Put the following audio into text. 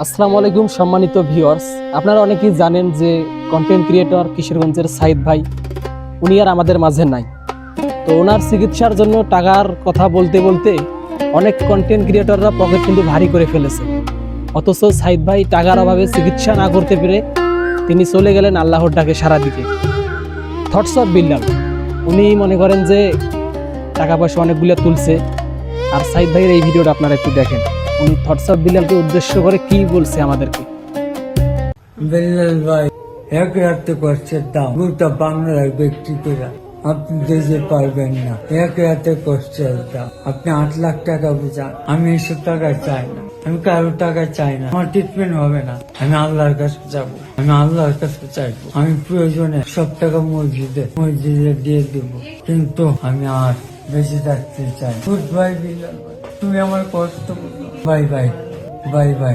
আসসালামু আলাইকুম সম্মানিত ভিউয়ার্স, আপনারা অনেকেই জানেন যে কন্টেন্ট ক্রিয়েটর কিশোরগঞ্জের সাইদ ভাই উনি আর আমাদের মাঝে নাই। তো ওনার চিকিৎসার জন্য টাকার কথা বলতে বলতে অনেক কন্টেন্ট ক্রিয়েটররা পকেট কিন্তু ভারী করে ফেলেছে। অথচ সাইদ ভাই টাকার অভাবে চিকিৎসা না করতে পেরে তিনি চলে গেলেন আল্লাহর ডাকে সারা দিকে। থটস অফ বিল্লাল উনি মনে করেন যে টাকা পয়সা অনেকগুলো তুলছে। আর সাইদ ভাইয়ের এই ভিডিওটা আপনারা একটু দেখেন, উনি থটস অফ বিল্লালকে উদ্দেশ্য করে কি বলছে আমাদেরকে। বেল্লাল ভাই, এক রাতে কষ্টের দাম গোটা বাংলার ব্যক্তিরা আপনি দিতে পারবেন না। এক রাতে কষ্টের দাম আপনি 8 লাখ টাকা বুঝান। আমি এসব টাকা চাই না, আমি কারো টাকা চাই না। আমার ট্রিটমেন্ট হবে না, আমি আল্লাহর কাছে যাবো, আমি আল্লাহর কাছে চাইবো। আমি প্রয়োজনে সব টাকা মসজিদে দিয়ে দেবো, কিন্তু আমি আর বেঁচে থাকতে চাই। গুড বাই বিল্লাল ভাই, তুমি আমার কষ্ট করো। Bye bye bye bye.